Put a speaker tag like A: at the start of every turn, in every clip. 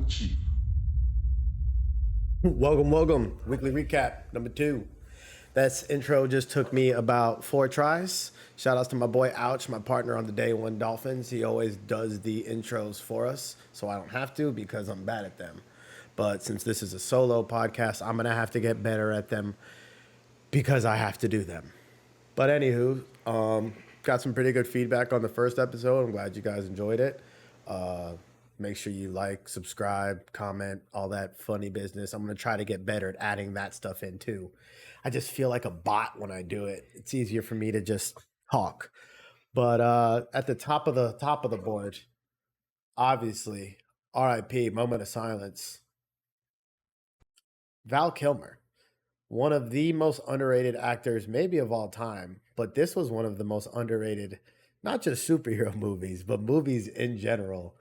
A: Chief.
B: Welcome. Weekly recap number 2. That intro just took me about 4 tries. Shout outs to my boy Ouch, my partner on the Day One Dolphins. He always does the intros for us, so I don't have to because I'm bad at them. But since this is a solo podcast, I'm going to have to get better at them because I have to do them. But anywho, got some pretty good feedback on the first episode. I'm glad you guys enjoyed it. Make sure you like, subscribe, comment, all that funny business. I'm going to try to get better at adding that stuff in too. I just feel like a bot when I do it. It's easier for me to just talk. But at the top of the board, obviously, RIP, moment of silence. Val Kilmer, one of the most underrated actors maybe of all time, but this was one of the most underrated, not just superhero movies, but movies in general.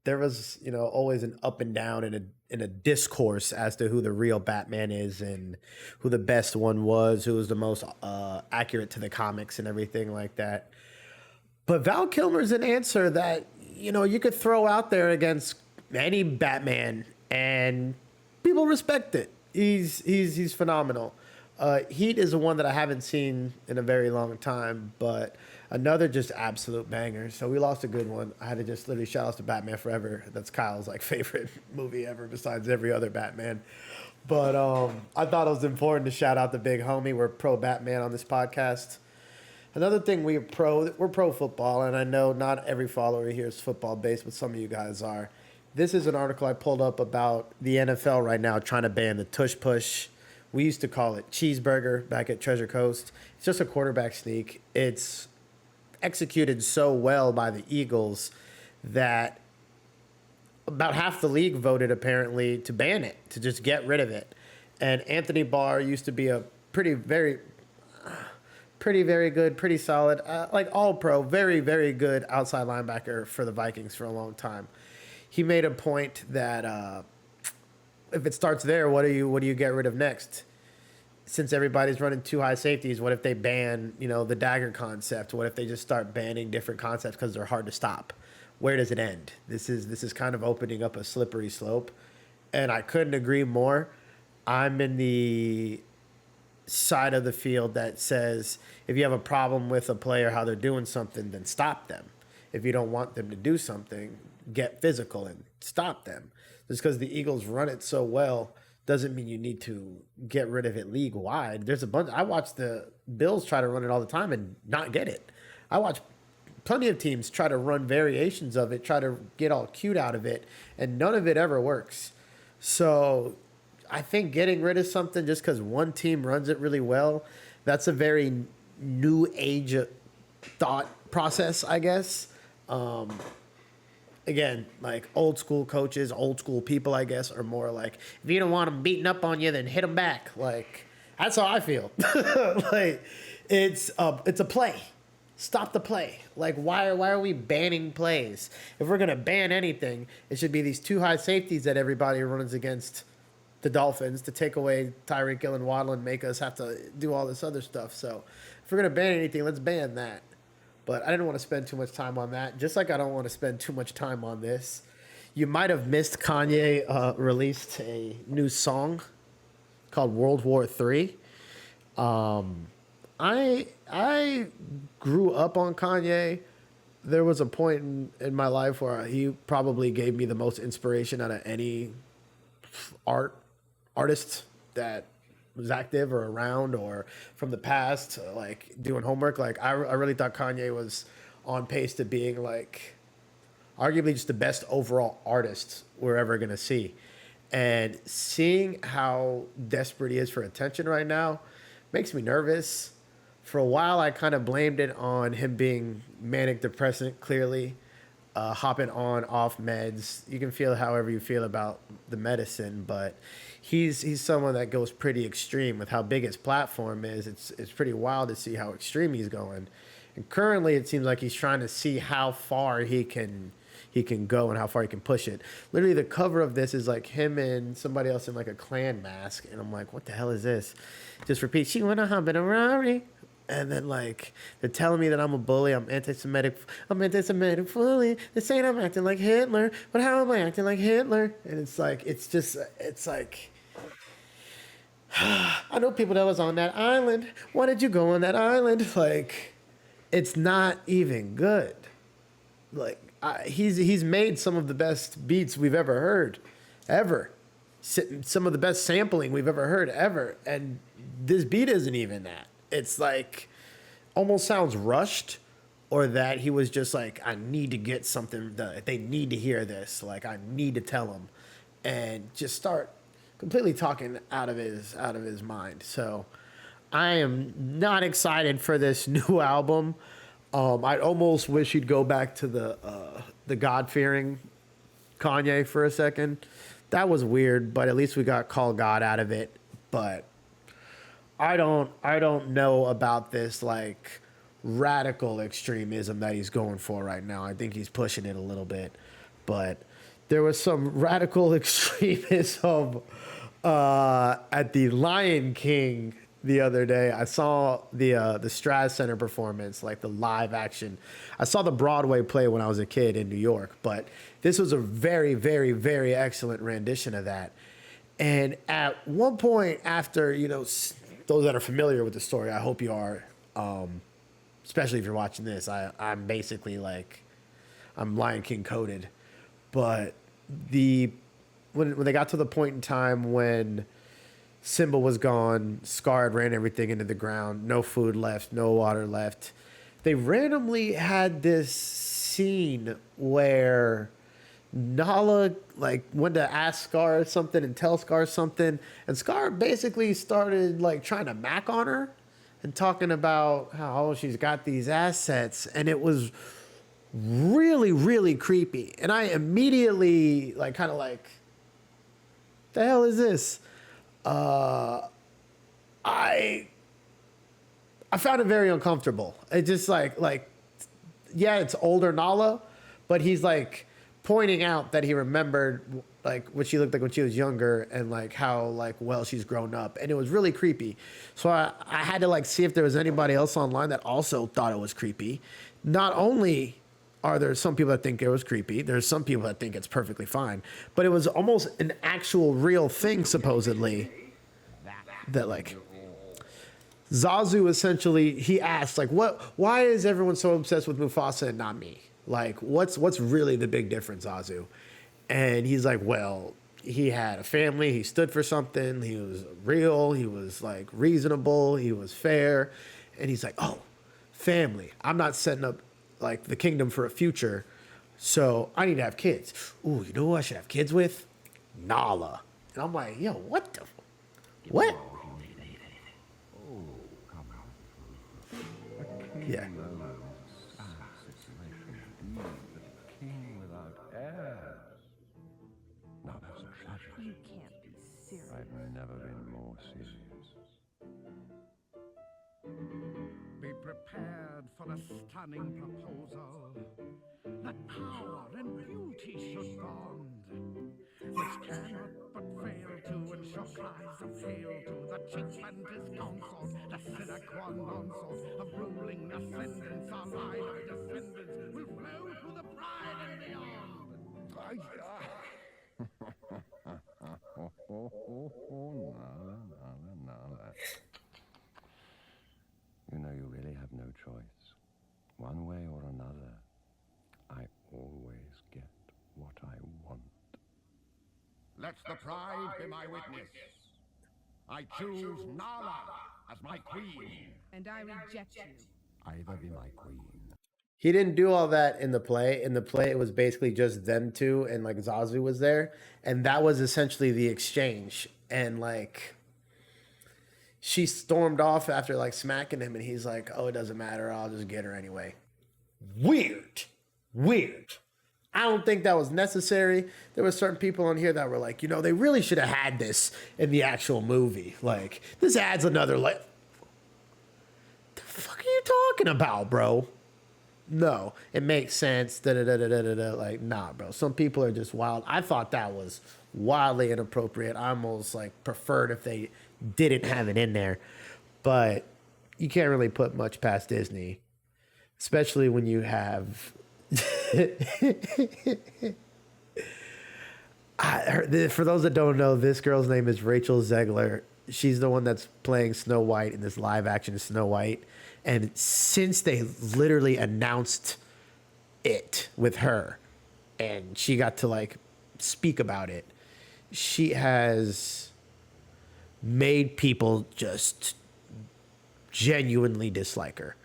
B: There was, always an up and down in a discourse as to who the real Batman is and who the best one was, who was the most accurate to the comics and everything like that. But Val Kilmer's an answer that, you could throw out there against any Batman and people respect it. He's phenomenal. Heat is the one that I haven't seen in a very long time, but another just absolute banger. So we lost a good one. I had to just literally shout out to Batman Forever. That's Kyle's favorite movie ever besides every other Batman. But I thought it was important to shout out the big homie. We're pro Batman on this podcast. Another thing, we're pro football, and I know not every follower here is football based, but some of you guys are. This is an article I pulled up about the NFL right now trying to ban the Tush push. We used to call it cheeseburger back at Treasure Coast. It's just a quarterback sneak. It's executed so well by the Eagles that about half the league voted apparently to ban it, to just get rid of it. And Anthony Barr used to be a very good, pretty solid, all pro, very, very good outside linebacker for the Vikings for a long time. He made a point that if it starts there, what do you get rid of next? Since everybody's running 2 high safeties, what if they ban, the dagger concept? What if they just start banning different concepts because they're hard to stop? Where does it end? This is kind of opening up a slippery slope, and I couldn't agree more. I'm in the side of the field that says if you have a problem with a player, how they're doing something, then stop them. If you don't want them to do something, get physical and stop them. Just because the Eagles run it so well doesn't mean you need to get rid of it league wide. There's a bunch. I watch the Bills try to run it all the time and not get it. I watch plenty of teams try to run variations of it, try to get all cute out of it, and none of it ever works. So I think getting rid of something just because one team runs it really well, that's a very new age thought process, I guess. Again, old school coaches, old school people, I guess, are more like, if you don't want them beating up on you, then hit them back. That's how I feel. It's a play. Stop the play. Why are we banning plays? If we're going to ban anything, it should be these 2 high safeties that everybody runs against the Dolphins to take away Tyreek Hill and Waddle and make us have to do all this other stuff. So if we're going to ban anything, let's ban that. But I didn't want to spend too much time on that, just like I don't want to spend too much time on this. You might have missed Kanye released a new song called World War III. I grew up on Kanye. There was a point in my life where he probably gave me the most inspiration out of any artist that was active or around or from the past, doing homework. I really thought Kanye was on pace to being arguably just the best overall artist we're ever going to see. And seeing how desperate he is for attention right now makes me nervous. For a while, I kind of blamed it on him being manic depressant, clearly, hopping on, off meds. You can feel however you feel about the medicine, but he's someone that goes pretty extreme with how big his platform is. It's pretty wild to see how extreme he's going. And currently, it seems like he's trying to see how far he can go and how far he can push it. Literally, the cover of this is him and somebody else in a Klan mask, and I'm like, what the hell is this? Just repeat, she wanna hop in a Rari. And then like they're telling me that I'm a bully, I'm anti-Semitic fully. They're saying I'm acting like Hitler, but how am I acting like Hitler? And it's like it's like I know people that was on that island. Why did you go on that island? Like, it's not even good. Like, he's made some of the best beats we've ever heard, ever. Some of the best sampling we've ever heard, ever. And this beat isn't even that. It's like almost sounds rushed, or that he was just like, I need to get something done. They need to hear this. Like, I need to tell them, and just start completely talking out of his mind. So I am not excited for this new album. I almost wish he'd go back to the God-fearing Kanye for a second. That was weird, but at least we got Call God out of it. But I don't know about this like radical extremism that he's going for right now. I think he's pushing it a little bit, but there was some radical extremism at the Lion King the other day. I saw the Straz Center performance, like the live action. I saw the Broadway play when I was a kid in New York, but this was a very, very, very excellent rendition of that. And at one point after, those that are familiar with the story, I hope you are, especially if you're watching this, I'm basically like, I'm Lion King coded. But when they got to the point in time when Simba was gone, Scar had ran everything into the ground, no food left, no water left, they randomly had this scene where Nala like went to ask Scar something and tell Scar something, and Scar basically started like trying to mac on her and talking about how she's got these assets, and it was really, really creepy. And I immediately like kind of like, the hell is this? I found it very uncomfortable. It just like yeah, it's older Nala, but he's like pointing out that he remembered like what she looked like when she was younger, and like how like well she's grown up, and it was really creepy. So I had to like see if there was anybody else online that also thought it was creepy. Not only are there some people that think it was creepy, there's some people that think it's perfectly fine, but it was almost an actual real thing supposedly, that like Zazu essentially, he asked like, why is everyone so obsessed with Mufasa and not me? Like, what's really the big difference, Zazu? And he's like, well, he had a family, he stood for something, he was real, he was like reasonable, he was fair. And he's like, oh, family. I'm not setting up like the kingdom for a future, so I need to have kids. Ooh, you know who I should have kids with? Nala. And I'm like, yo, what the what? Yeah.
A: You can't be serious.
C: I've never been more serious.
D: Be prepared for a stunning proposal. That power and beauty should bond, which cannot but fail to ensure cries of hail to the chief and his consort, the sine qua non sort of ruling ascendants. Our line of descendants will flow to the pride and beyond.
C: Nala. You know, you really have no choice. One way or another, I always get what I want.
D: Let the pride be my witness. I choose Nala as my queen.
A: And I reject you.
C: Either be my queen.
B: He didn't do all that in the play. In the play, it was basically just them two, and like Zazu was there, and that was essentially the exchange. And like, she stormed off after like smacking him, and he's like, "Oh, it doesn't matter. I'll just get her anyway." Weird. I don't think that was necessary. There were certain people on here that were like, they really should have had this in the actual movie. Like, this adds another the fuck are you talking about, bro? No, it makes sense. Like, nah, bro. Some people are just wild. I thought that was wildly inappropriate. I almost like preferred if they didn't have it in there. But you can't really put much past Disney, especially when you have. For those that don't know, this girl's name is Rachel Zegler. She's the one that's playing Snow White in this live action Snow White. And since they literally announced it with her and she got to like speak about it, she has made people just genuinely dislike her.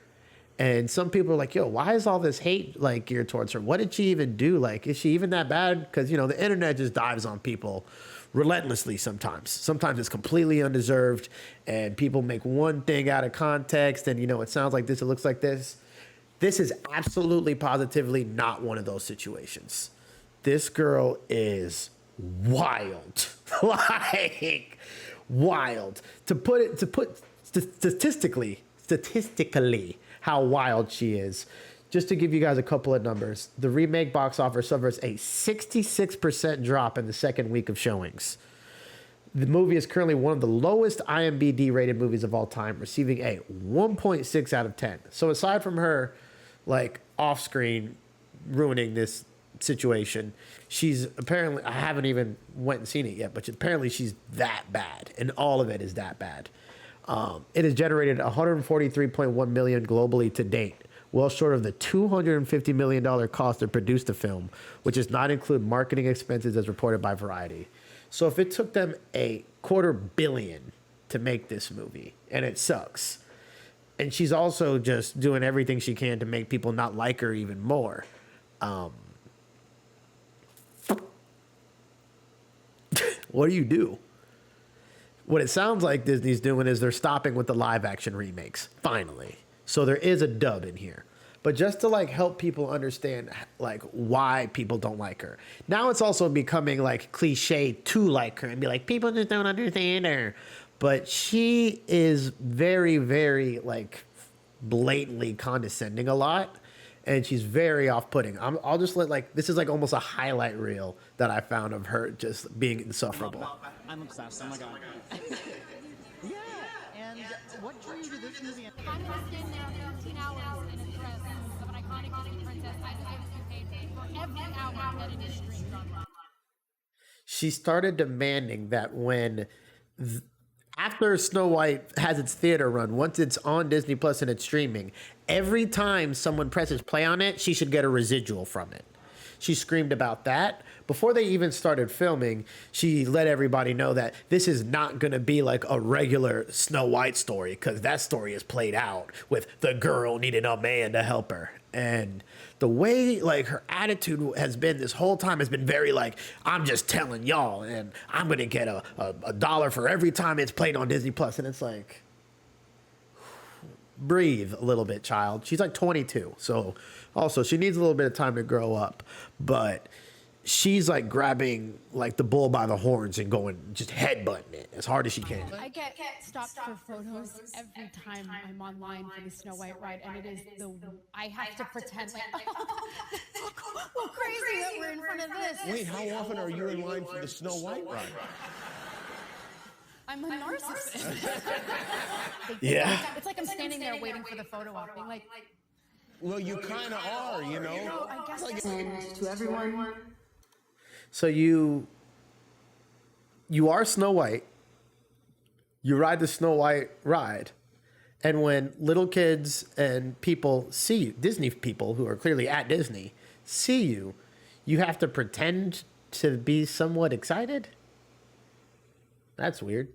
B: And some people are like, yo, why is all this hate like geared towards her? What did she even do? Like, is she even that bad? Because, you know, the internet just dives on people relentlessly sometimes. Sometimes it's completely undeserved and people make one thing out of context and, you know, it sounds like this, it looks like this. This is absolutely positively not one of those situations. This girl is wild. Like, wild. To put statistically, how wild she is. Just to give you guys a couple of numbers, the remake box office suffers a 66% drop in the second week of showings. The movie is currently one of the lowest IMDb rated movies of all time, receiving a 1.6 out of 10. So aside from her, like, off screen ruining this situation, she's apparently, I haven't even went and seen it yet, but apparently she's that bad, and all of it is that bad. It has generated $143.1 million globally to date, well short of the $250 million cost to produce the film, which does not include marketing expenses as reported by Variety. So if it took them $250 million to make this movie, and it sucks, and she's also just doing everything she can to make people not like her even more. What do? What it sounds like Disney's doing is they're stopping with the live action remakes, finally. So there is a dub in here. But just to like help people understand like why people don't like her. Now it's also becoming like cliche to like her and be like, people just don't understand her. But she is very, very like blatantly condescending a lot. And she's very off-putting. I'll just let like, this is like almost a highlight reel that I found of her just being insufferable.
E: I'm obsessed. Oh my god. Yeah, and what drew you to this movie?
F: I'm gonna stand there 13 hours in a dress of an iconic Disney princess. I deserve to be paid for every hour that it is streamed online.
B: She started demanding that after Snow White has its theater run, once it's on Disney Plus and it's streaming, every time someone presses play on it, she should get a residual from it. She screamed about that. Before they even started filming, she let everybody know that this is not going to be like a regular Snow White story, because that story is played out with the girl needing a man to help her. And the way like her attitude has been this whole time has been very like, I'm just telling y'all, and I'm going to get a dollar for every time it's played on Disney Plus. And it's like, breathe a little bit, child. She's like 22. So also she needs a little bit of time to grow up, but she's like grabbing like the bull by the horns and going, just headbutting it as hard as she can.
F: I get stopped for photos every time I'm online for the Snow White ride, and it is I have to pretend like, well, crazy that we're in front of this.
G: Wait, how often are you in line for the Snow White ride?
F: I'm a narcissist.
B: Yeah.
F: It's like I'm standing there waiting for the photo op, being like,
G: Well, you kind of are, you know?
F: I guess
G: Like,
H: And to everyone,
B: So you are Snow White. You ride the Snow White ride. And when little kids and people see you, Disney people who are clearly at Disney, see you, you have to pretend to be somewhat excited. That's weird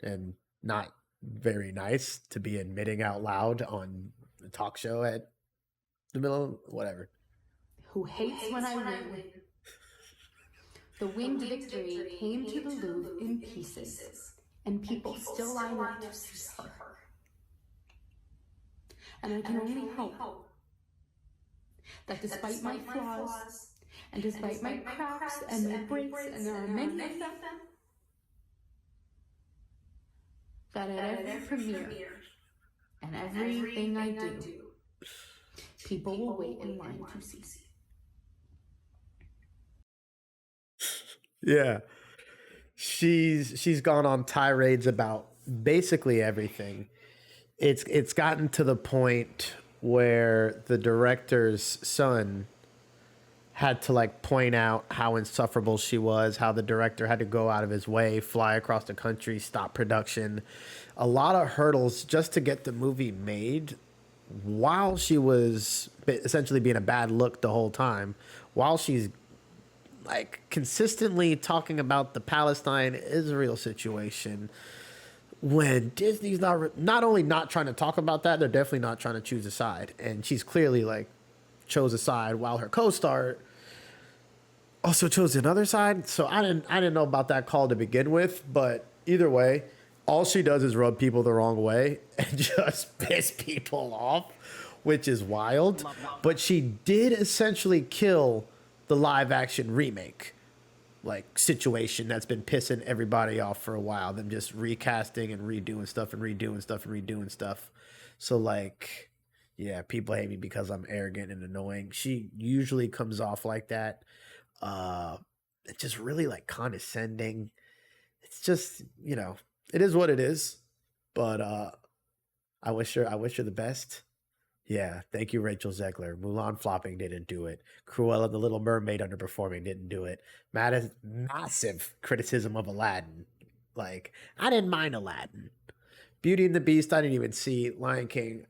B: and not very nice to be admitting out loud on a talk show at the middle of whatever.
H: who hates when I win. The winged victory came to the Louvre in pieces, and people still line up to see her. And I can only hope that despite my flaws, and despite my cracks and my breaks, and there are many of them, that at every premiere and everything I do, people will wait in line to see.
B: Yeah. She's gone on tirades about basically everything. it's gotten to the point where the director's son had to like point out how insufferable she was, how the director had to go out of his way, fly across the country, stop production, a lot of hurdles just to get the movie made, while she was essentially being a bad look the whole time, while she's like consistently talking about the Palestine-Israel situation, when Disney's not only not trying to talk about that, they're definitely not trying to choose a side. And she's clearly like chose a side, while her co-star also chose another side. So I didn't know about that call to begin with, but either way, all she does is rub people the wrong way and just piss people off, which is wild. But she did essentially kill the live action remake like situation that's been pissing everybody off for a while. Them just recasting and redoing stuff and redoing stuff and redoing stuff. So like, yeah, people hate me because I'm arrogant and annoying. She usually comes off like that. It's just really like condescending. It's just, you know, it is what it is. But I wish her the best. Yeah, thank you, Rachel Zegler. Mulan flopping didn't do it. Cruella the Little Mermaid underperforming didn't do it. Massive criticism of Aladdin. Like, I didn't mind Aladdin. Beauty and the Beast, I didn't even see. Lion King,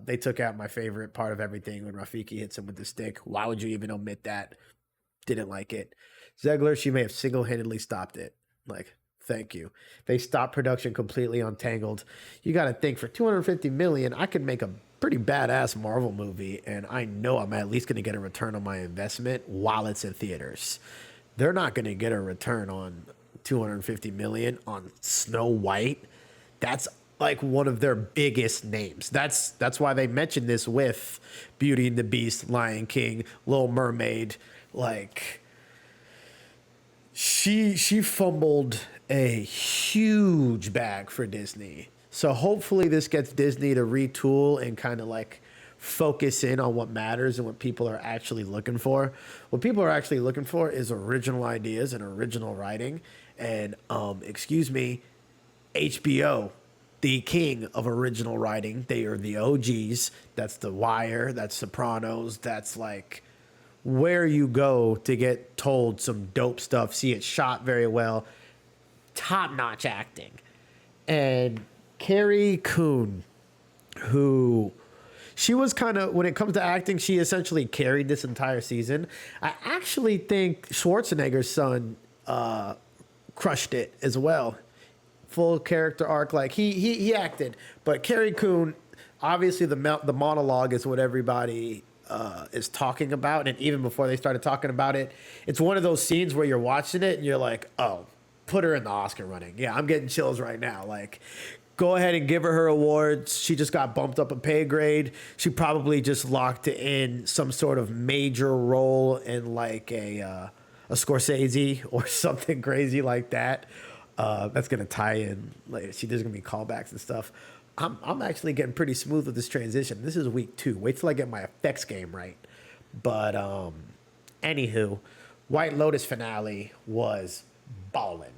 B: they took out my favorite part of everything when Rafiki hits him with the stick. Why would you even omit that? Didn't like it. Zegler, she may have single-handedly stopped it. Like, thank you. They stopped production completely on Tangled. You got to think, for $250 million, I could make a pretty badass Marvel movie, and I know I'm at least going to get a return on my investment while it's in theaters. They're not going to get a return on $250 million on Snow White. That's like one of their biggest names. That's why they mentioned this with Beauty and the Beast, Lion King, Little Mermaid. Like, she fumbled a huge bag for Disney. So hopefully this gets Disney to retool and kind of like focus in on what matters and what people are actually looking for. What people are actually looking for is original ideas and original writing. And excuse me, HBO, the king of original writing. They are the OGs. That's The Wire. That's Sopranos. That's like where you go to get told some dope stuff, see it shot very well, top-notch acting. And Carrie Coon, who she was kind of, when it comes to acting, she essentially carried this entire season. I actually think Schwarzenegger's son crushed it as well. Full character arc, like he acted. But Carrie Coon, obviously the monologue is what everybody is talking about. And even before they started talking about it, it's one of those scenes where you're watching it and you're like, oh, put her in the Oscar running. Yeah, I'm getting chills right now. Like, go ahead and give her awards. She just got bumped up a pay grade. She probably just locked in some sort of major role in like a Scorsese or something crazy like that. That's gonna tie in. Like, there's gonna be callbacks and stuff. I'm actually getting pretty smooth with this transition. This is week 2. Wait till I get my effects game right. But anywho, White Lotus finale was ballin'.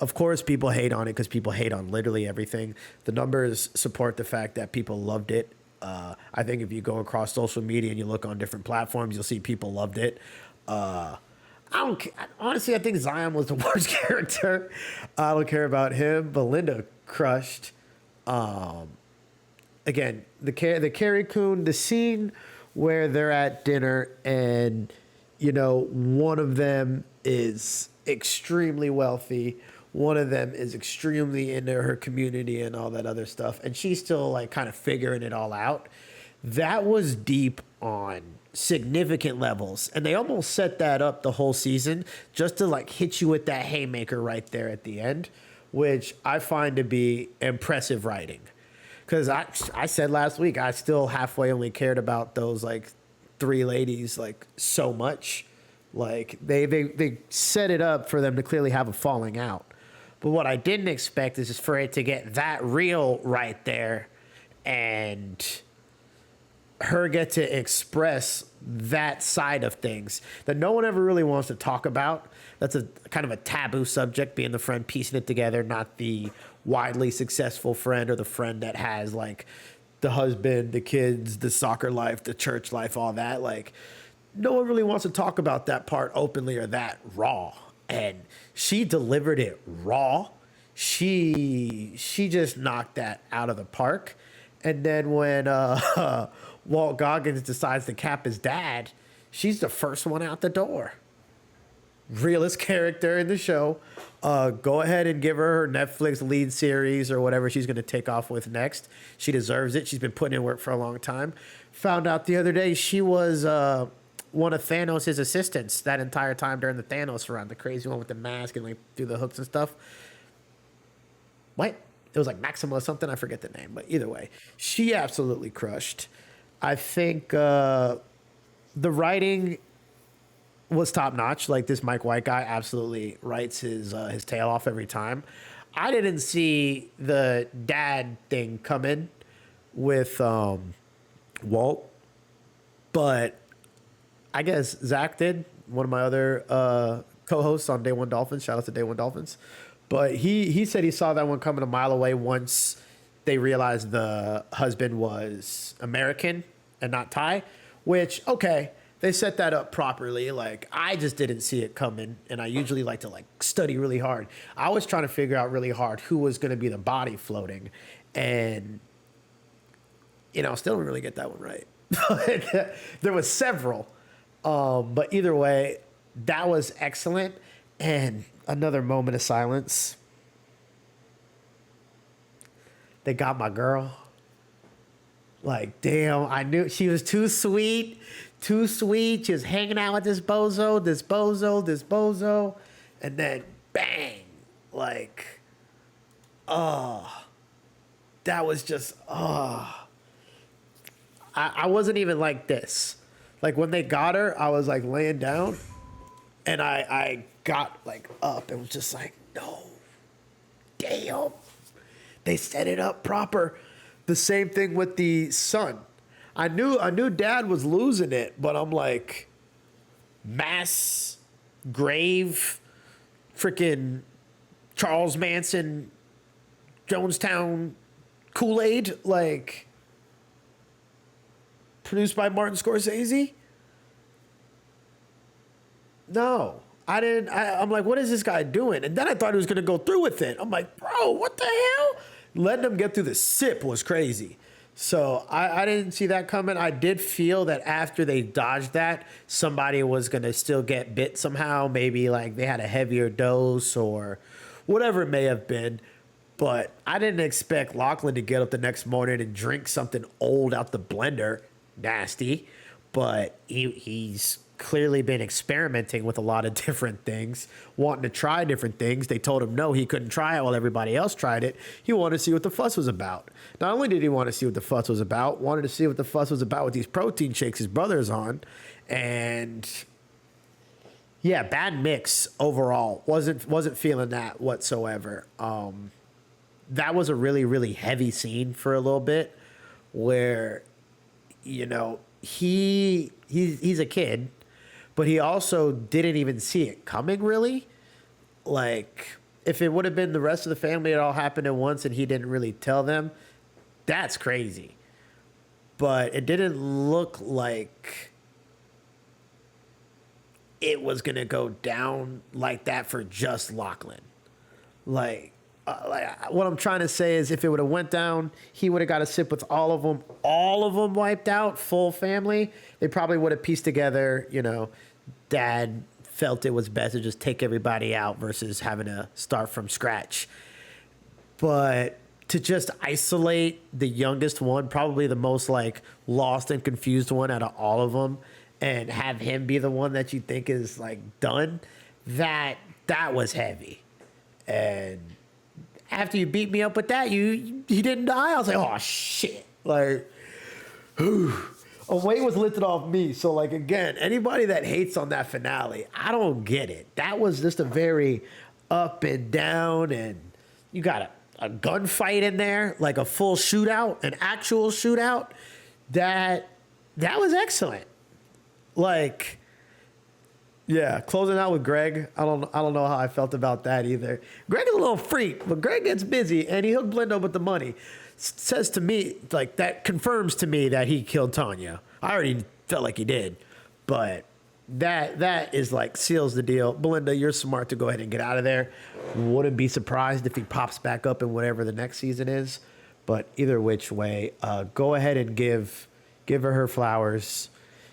B: Of course, people hate on it because people hate on literally everything. The numbers support the fact that people loved it. I think if you go across social media and you look on different platforms, you'll see people loved it. Honestly, I think Zion was the worst character. I don't care about him. Belinda crushed. Again, the Carrie Coon, the scene where they're at dinner and, you know, one of them is extremely wealthy. One of them is extremely into her community and all that other stuff. And she's still like kind of figuring it all out. That was deep on significant levels. And they almost set that up the whole season just to like hit you with that haymaker right there at the end, which I find to be impressive writing. Because I said last week, I still halfway only cared about those like 3 ladies like so much. Like they set it up for them to clearly have a falling out. But what I didn't expect is just for it to get that real right there. And her get to express that side of things that no one ever really wants to talk about. That's a kind of a taboo subject, being the friend piecing it together, not the widely successful friend or the friend that has like the husband, the kids, the soccer life, the church life, all that. Like, no one really wants to talk about that part openly or that raw. And she delivered it raw. She just knocked that out of the park. And then when Walt Goggins decides to cap his dad, she's the first one out the door. Realest character in the show. Go ahead and give her Netflix lead series or whatever she's going to take off with next. She deserves it. She's been putting in work for a long time. Found out the other day she was one of Thanos' assistants that entire time during the Thanos run, the crazy one with the mask and like through the hooks and stuff. What? It was like Maxima or something. I forget the name, but either way, she absolutely crushed. I think the writing was top notch. Like, this Mike White guy absolutely writes his tail off every time. I didn't see the dad thing come in with Walt, but I guess Zach did. One of my other co-hosts on Day One Dolphins. Shout out to Day One Dolphins. But he said he saw that one coming a mile away once they realized the husband was American and not Thai, which, okay, they set that up properly. Like, I just didn't see it coming, and I usually like to like study really hard. I was trying to figure out really hard who was going to be the body floating, and still didn't really get that one right. There was several, but either way, that was excellent. And another moment of silence. They got my girl. Like, damn, I knew she was too sweet. Too sweet. She was hanging out with this bozo, this bozo, this bozo. And then bang. Like, that was just, I wasn't even like this. Like, when they got her, I was like laying down and I got like up and was just like, no, damn. They set it up proper. The same thing with the son. I knew dad was losing it, but I'm like, mass grave, freaking Charles Manson, Jonestown Kool-Aid, like, produced by Martin Scorsese? No, I didn't. I'm like, what is this guy doing? And then I thought he was going to go through with it. I'm like, bro, what the hell? Letting them get through the sip was crazy. So I didn't see that coming. I did feel that after they dodged that, somebody was going to still get bit somehow. Maybe like they had a heavier dose or whatever it may have been. But I didn't expect Lachlan to get up the next morning and drink something old out the blender. Nasty. But he's clearly been experimenting with a lot of different things, wanting to try different things. They told him no, he couldn't try it while everybody else tried it. He wanted to see what the fuss was about. Not only did he want to see what the fuss was about, wanted to see what the fuss was about with these protein shakes his brother's on. And yeah, bad mix overall. Wasn't feeling that whatsoever. That was a really, really heavy scene for a little bit where, he's a kid, but he also didn't even see it coming, really. Like, if it would have been the rest of the family, it all happened at once and he didn't really tell them, that's crazy. But it didn't look like it was going to go down like that for just Lachlan. Like, what I'm trying to say is if it would have went down, he would have got a sip with all of them wiped out, full family. They probably would have pieced together, dad felt it was best to just take everybody out versus having to start from scratch. But to just isolate the youngest one, probably the most like lost and confused one out of all of them, and have him be the one that you think is like done, that was heavy. And after you beat me up with that, he didn't die. I was like, oh shit. Like, a weight was lifted off me. So like, again, anybody that hates on that finale, I don't get it. That was just a very up and down, and you got a gunfight in there, like a full shootout, an actual shootout. That that was excellent. Like, yeah, closing out with Greg. I don't know how I felt about that either. Greg is a little freak, but Greg gets busy and he hooked Blindo with the money. Says to me, like, that confirms to me that he killed Tanya. I already felt like he did, but that is like seals the deal. Belinda, you're smart to go ahead and get out of there. Wouldn't be surprised if he pops back up in whatever the next season is. But either which way, go ahead and give her flowers.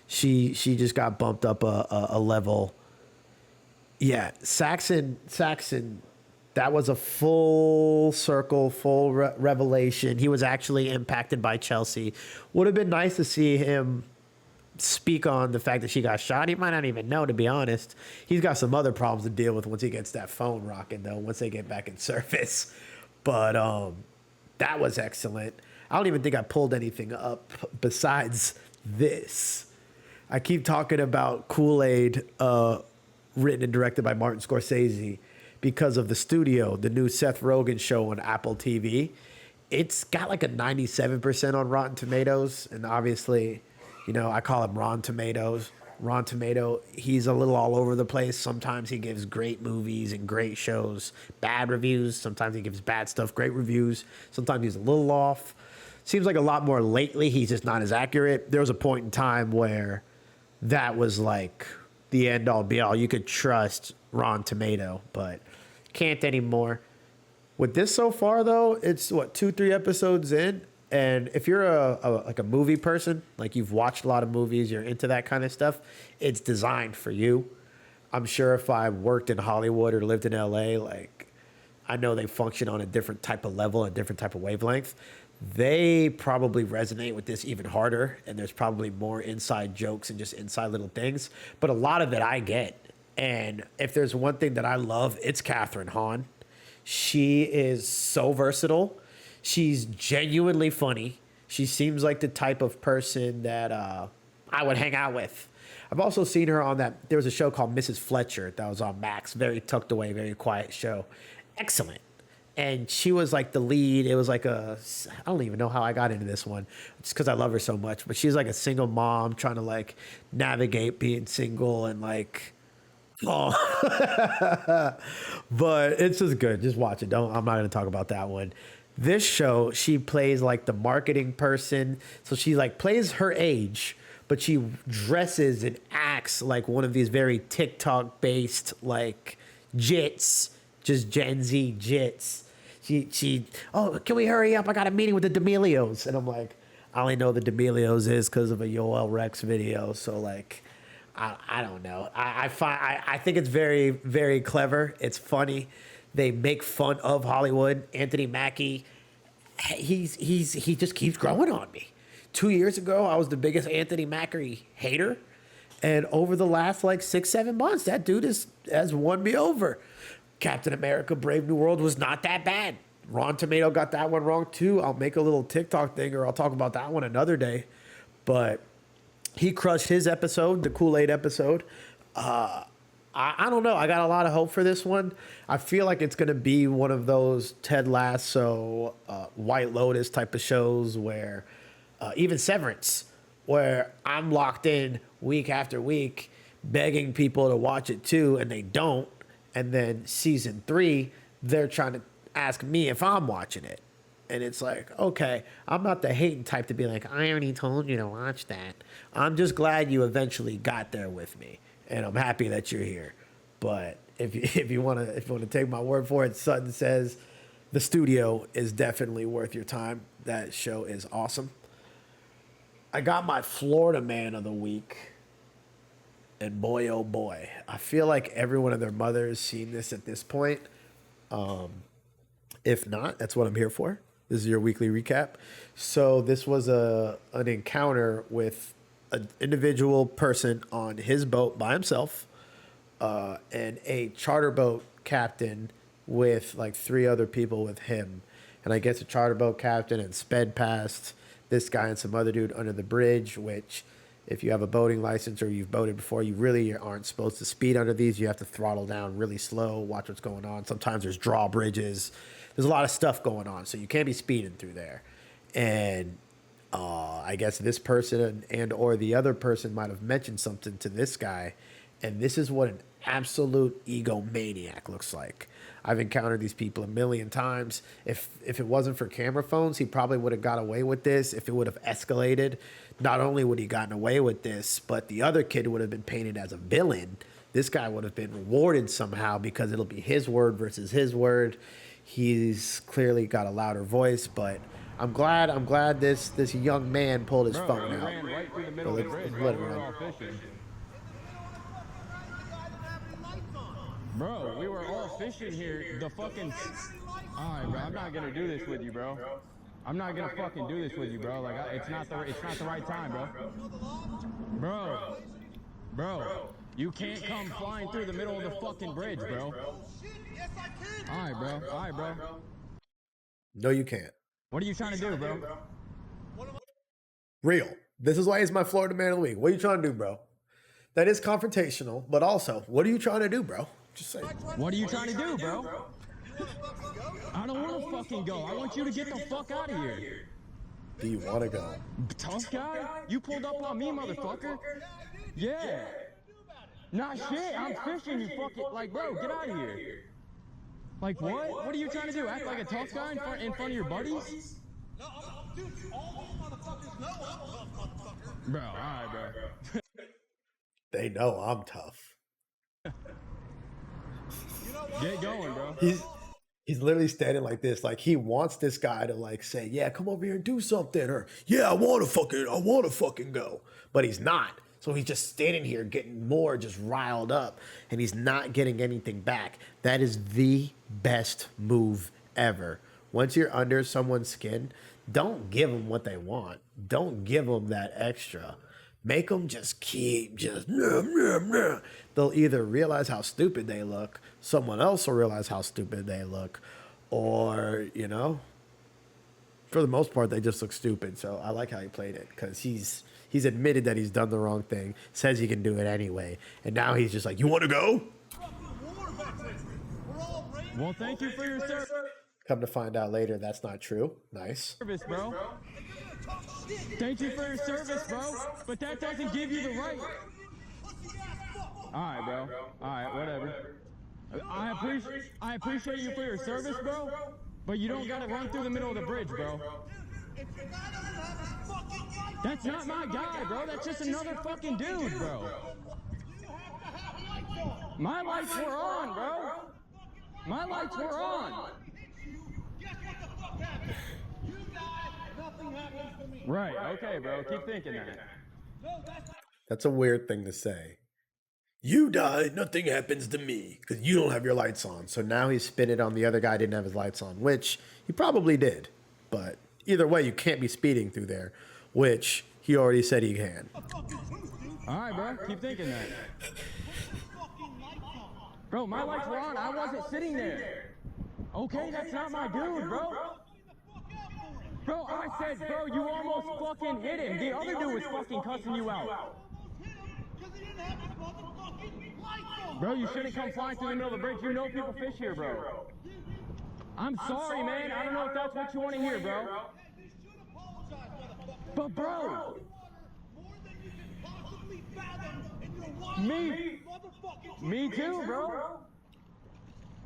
B: She just got bumped up a level. Yeah, Saxon, that was a full circle, full revelation. He was actually impacted by Chelsea. Would have been nice to see him speak on the fact that she got shot. He might not even know, to be honest. He's got some other problems to deal with once he gets that phone rocking, though, once they get back in service. But that was excellent. I don't even think I pulled anything up besides this. I keep talking about Kool-Aid, written and directed by Martin Scorsese, because of The Studio, the new Seth Rogen show on Apple TV. It's got like a 97% on Rotten Tomatoes, and obviously, you know, I call him Ron Tomatoes. Ron Tomato, he's a little all over the place. Sometimes he gives great movies and great shows, bad reviews. Sometimes he gives bad stuff, great reviews. Sometimes he's a little off. Seems like a lot more lately, he's just not as accurate. There was a point in time where that was like the end all be all. You could trust Ron Tomato, but can't anymore. With this so far, though, it's what, 2-3 episodes in, and if you're a movie person, like you've watched a lot of movies, you're into that kind of stuff, it's designed for you. I'm sure if I worked in Hollywood or lived in LA, like, I know they function on a different type of level, a different type of wavelength. They probably resonate with this even harder, and there's probably more inside jokes and just inside little things. But a lot of it I get. And if there's one thing that I love, it's Catherine Hahn. She is so versatile. She's genuinely funny. She seems like the type of person that I would hang out with. I've also seen her on there was a show called Mrs. Fletcher that was on Max. Very tucked away, very quiet show. Excellent. And she was like the lead. It was like I don't even know how I got into this one. It's because I love her so much. But she's like a single mom trying to like navigate being single and like, oh. But it's just good. Just watch it. I'm not going to talk about that one. This show, she plays like the marketing person. So she like plays her age, but she dresses and acts like one of these very TikTok based like jits, just Gen Z jits. Oh, can we hurry up? I got a meeting with the D'Amelios. And I'm like, I only know the D'Amelios is because of a Yoel Rex video. So like, I don't know. I think it's very, very clever. It's funny. They make fun of Hollywood. Anthony Mackie, he just keeps growing on me. 2 years ago, I was the biggest Anthony Mackie hater. And over the last like 6-7 months, that dude has won me over. Captain America Brave New World was not that bad. Ron Tomato got that one wrong too. I'll make a little TikTok thing or I'll talk about that one another day. But he crushed his episode, the Kool-Aid episode. I don't know. I got a lot of hope for this one. I feel like it's going to be one of those Ted Lasso, White Lotus type of shows where even Severance, where I'm locked in week after week begging people to watch it too, and they don't. And then season 3, they're trying to ask me if I'm watching it. And it's like, okay, I'm not the hating type to be like, I already told you to watch that. I'm just glad you eventually got there with me. And I'm happy that you're here. But if you want to take my word for it, Sutton says The Studio is definitely worth your time. That show is awesome. I got my Florida Man of the week. And boy, oh boy, I feel like everyone and their mother has seen this at this point. If not, that's what I'm here for. This is your weekly recap. So this was an encounter with an individual person on his boat by himself, and a charter boat captain with like 3 other people with him. And I guess the charter boat captain had sped past this guy and some other dude under the bridge, which, if you have a boating license or you've boated before, you really aren't supposed to speed under these. You have to throttle down really slow, watch what's going on. Sometimes there's drawbridges. There's a lot of stuff going on, so you can't be speeding through there. And I guess this person and or the other person might have mentioned something to this guy, and this is what an absolute egomaniac looks like. I've encountered these people a million times. If it wasn't for camera phones, he probably would have got away with this. If it would have escalated, not only would he gotten away with this, but the other kid would have been painted as a villain. This guy would have been rewarded somehow because it'll be his word versus his word. He's clearly got a louder voice, but I'm glad this young man pulled his phone out.
I: Ran right through the middle of the bridge
B: let
I: while
B: it
I: we were
B: run.
I: all fishing. Bro, we were all fishing here. The fucking... Alright, bro, I'm not gonna do this with you, bro. I'm not gonna fucking do this with you, bro. Like, it's not the right time, bro. Bro, you can't come flying through the middle of the fucking bridge, bro. Alright, bro.
B: No, you can't.
I: What are you trying to do, bro?
B: Real. This is why he's my Florida Man of the Week. What are you trying to do, bro? That is confrontational, but also, what are you trying to do, bro? Just say.
I: What are you trying to do, bro? I don't want to fucking go. I want you to get the fuck out of here.
B: Do you want to go?
I: Tough guy? You pulled up on me, motherfucker. Yeah. Nah, shit. I'm fishing, you fucking... Like, bro, get out of here. Like, what? What are you trying to do? Act like a tough guy in front of your buddies?
J: No, dude, all these motherfuckers know I'm tough, motherfucker.
I: Bro, alright, bro.
B: They know I'm tough.
I: Get going, bro.
B: He's literally standing like this, like he wants this guy to like say, "Yeah, come over here and do something," or "Yeah, I want to fucking go," but he's not. So he's just standing here getting more just riled up, and he's not getting anything back. That is the best move ever. Once you're under someone's skin, don't give them what they want. Don't give them that extra. Make them just keep They'll either realize how stupid they look, someone else will realize how stupid they look, or, you know, for the most part, they just look stupid. So I like how he played it because he's admitted that he's done the wrong thing, says he can do it anyway, and now he's just like, "You want to go?"
I: Well, thank you for your service.
B: Come to find out later, that's not true. Nice.
I: Service, bro. Thank you for your service, bro. But that doesn't give you the right. Alright, bro. Alright, whatever. I appreciate you for your service, bro. But you don't gotta run through the middle of the bridge, bro. That's not my guy, bro. That's just another fucking dude, bro. My lights were on, bro. My lights were on. Right, okay, bro. Keep thinking that.
B: That's a weird thing to say. You die, nothing happens to me because you don't have your lights on. So now he's spinning on the other guy didn't have his lights on, which he probably did. But either way, you can't be speeding through there, which he already said he can.
I: All right, bro. Keep thinking that. Bro, my lights were on. I wasn't sitting there. Okay, that's not my dude, bro. Bro, I said, bro, you almost fucking hit him. The other dude was fucking cussing you out. Bro, you shouldn't come flying through the middle of the bridge. You know people fish here, bro. I'm sorry, man. I don't know if that's what you want to hear, bro. But, bro. Me too, bro.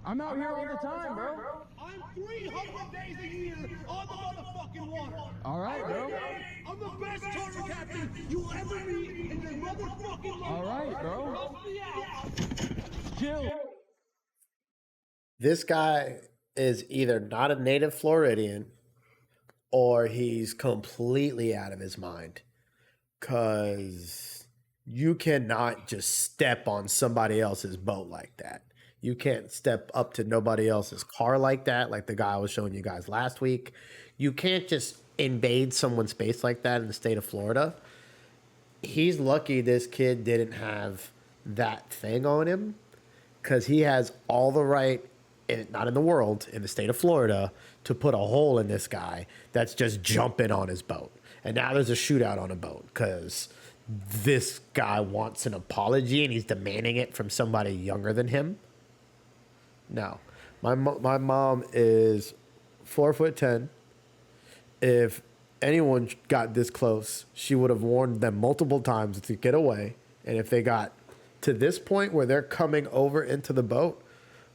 I: I'm out here all the time, bro.
J: I'm 300 days a year on the motherfucking water.
I: All right, bro.
J: I'm the best charter captain you'll ever meet in your motherfucking life.
I: All right, bro.
J: Help me out.
I: Chill.
B: This guy is either not a native Floridian or he's completely out of his mind. Because you cannot just step on somebody else's boat like that. You can't step up to nobody else's car like that, like the guy I was showing you guys last week. You can't just invade someone's space like that in the state of Florida. He's lucky this kid didn't have that thing on him because he has all the right, not in the world, in the state of Florida, to put a hole in this guy that's just jumping on his boat. And now there's a shootout on a boat because this guy wants an apology and he's demanding it from somebody younger than him. No, my mom is 4'10". If anyone got this close, she would have warned them multiple times to get away. And if they got to this point where they're coming over into the boat,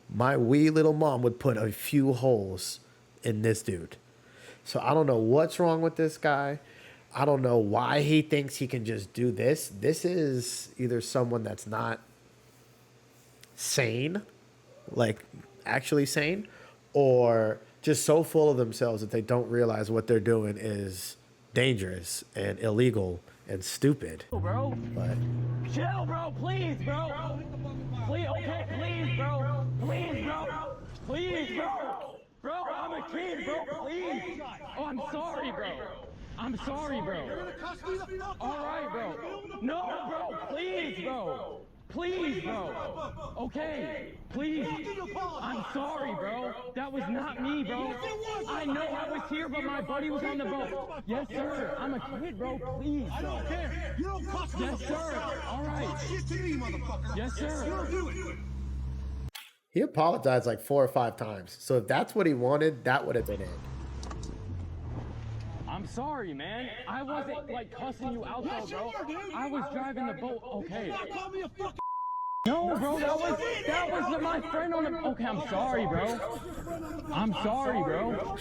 B: my wee little mom would put a few holes in this dude. So I don't know what's wrong with this guy. I don't know why he thinks he can just do this. This is either someone that's not sane, like actually sane, or just so full of themselves that they don't realize what they're doing is dangerous and illegal and stupid.
I: Bro.
B: But
I: Chill, bro. Please, bro. Please, okay, please, bro. Please, bro. Please, bro. Bro, I'm a kid, bro. Please. Oh, I'm sorry, bro. I'm sorry, bro. All right, bro. No, bro. Please, bro. Please, bro. Okay. Please. I'm sorry, bro. That was not me, bro. I know I was here, but my buddy was on the boat. Yes, sir. I'm a kid, bro. Please, bro.
J: I don't care. You don't cost me.
I: Yes, sir. All right.
J: Shit to me, motherfucker.
I: Yes, sir.
J: You don't do it.
B: he apologized like 4 or 5 times. So if that's what he wanted, that would have been it.
I: I'm sorry, man. I wasn't like cussing you out though, bro. I was driving the boat. Okay.
J: Call me a fucking.
I: No, bro, that was my friend on the. Okay, I'm sorry, bro. I'm sorry, bro.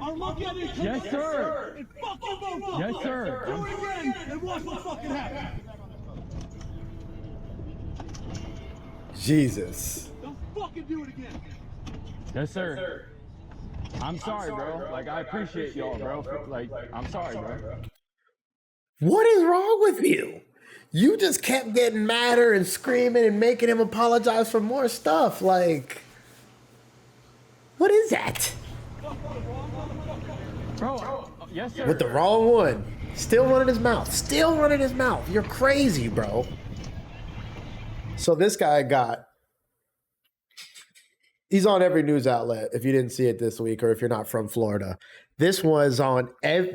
J: I'll look at it.
I: Yes, sir.
J: And fuck your boat.
I: Yes, sir.
J: Do it again and watch what fucking happens.
B: Jesus.
J: Don't fucking do it again.
I: Yes, sir. I'm sorry, bro. Like, I appreciate y'all, bro. Like, I'm sorry, bro.
B: What is wrong with you? You just kept getting madder and screaming and making him apologize for more stuff. Like, what is that?
I: Bro, yes, sir.
B: With the wrong one. Still running his mouth. Still running his mouth. You're crazy, bro. So this guy he's on every news outlet if you didn't see it this week or if you're not from Florida. This was on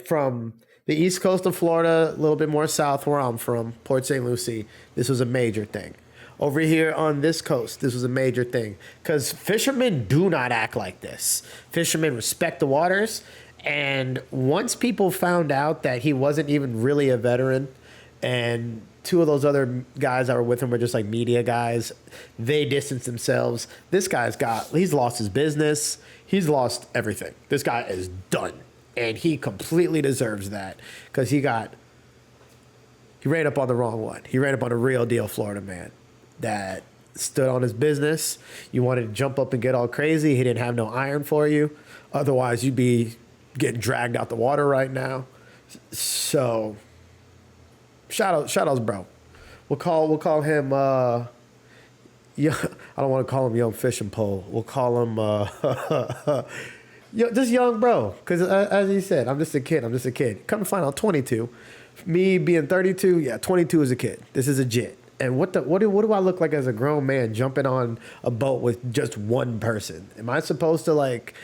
B: from the east coast of Florida, a little bit more south where I'm from, Port St. Lucie. This was a major thing. Over here on this coast, this was a major thing because fishermen do not act like this. Fishermen respect the waters. And once people found out that he wasn't even really a veteran and 2 of those other guys that were with him were just like media guys, they distanced themselves. He's lost his business. He's lost everything. This guy is done. And he completely deserves that because he ran up on the wrong one. He ran up on a real deal Florida man that stood on his business. You wanted to jump up and get all crazy. He didn't have no iron for you. Otherwise, you'd be getting dragged out the water right now. So, shout outs, bro. We'll call him. Yeah, I don't want to call him Young Fishing Pole. We'll call him. Just young bro, because as he said, I'm just a kid. Come to find out, 22. Me being 32, yeah, 22 is a kid. This is a jit. And what do I look like as a grown man jumping on a boat with just one person? Am I supposed to like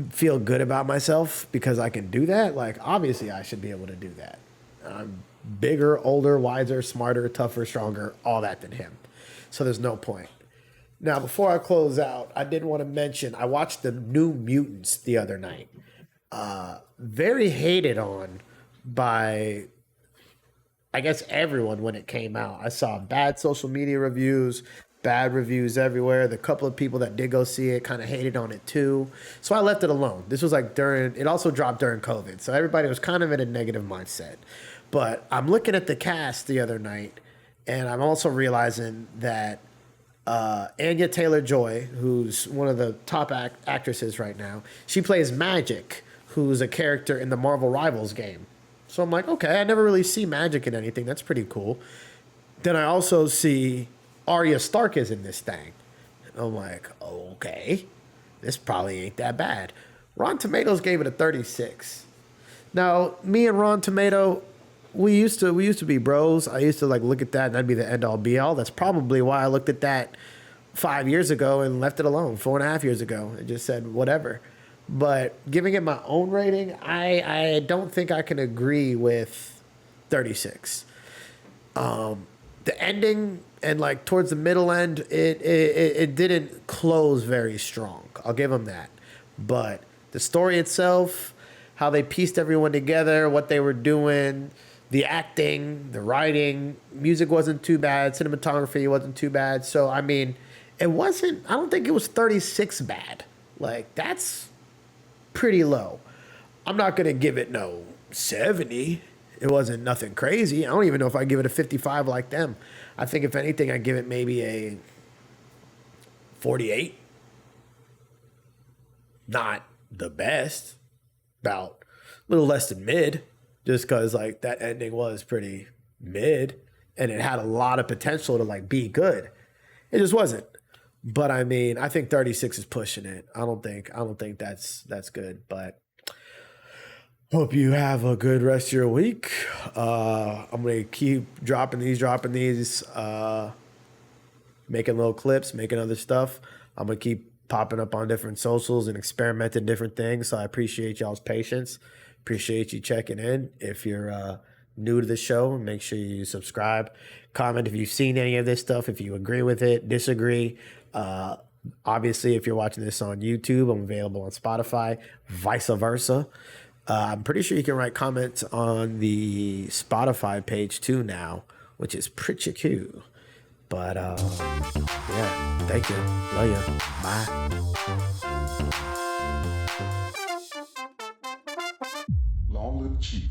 B: feel good about myself because I can do that? Like, obviously I should be able to do that. I'm bigger, older, wiser, smarter, tougher, stronger, all that than him. So there's no point. Now, before I close out, I did want to mention, I watched the new Mutants the other night. Very hated on by, I guess, everyone when it came out. I saw bad social media reviews, bad reviews everywhere. The couple of people that did go see it kind of hated on it too. So I left it alone. This was like it also dropped during COVID. So everybody was kind of in a negative mindset. But I'm looking at the cast the other night, and I'm also realizing that Anya Taylor-Joy, who's one of the top actresses right now, she plays Magic, who's a character in the Marvel Rivals game. So I'm like, okay, I never really see Magic in anything. That's pretty cool. Then I also see Arya Stark is in this thing. And I'm like, okay, this probably ain't that bad. Rotten Tomatoes gave it a 36. Now, me and Rotten Tomato, we used to be bros. I used to like look at that and that'd be the end all be all. That's probably why I looked at that 5 years ago and left it alone 4.5 years ago and just said whatever. But giving it my own rating, I don't think I can agree with 36. The ending and like towards the middle end, it didn't close very strong. I'll give them that. But the story itself, how they pieced everyone together, what they were doing, the acting, the writing, music wasn't too bad, cinematography wasn't too bad. So I mean, it wasn't. I don't think it was 36 bad. Like that's pretty low. I'm not gonna give it no 70. It wasn't nothing crazy. I don't even know if I give it a 55 like them. I think if anything, I give it maybe a 48. Not the best. About a little less than mid. Just because like that ending was pretty mid. And it had a lot of potential to like be good. It just wasn't. But I mean, I think 36 is pushing it. I don't think that's good. But hope you have a good rest of your week. I'm gonna keep dropping these, making little clips, making other stuff. I'm gonna keep popping up on different socials and experimenting different things. So I appreciate y'all's patience. Appreciate you checking in. If you're new to the show, make sure you subscribe, comment if you've seen any of this stuff, if you agree with it, disagree. Obviously, if you're watching this on YouTube, I'm available on Spotify, vice versa. I'm pretty sure you can write comments on the Spotify page too now, which is pretty cool. But yeah, thank you. Love you. Bye.
K: Long live Chief.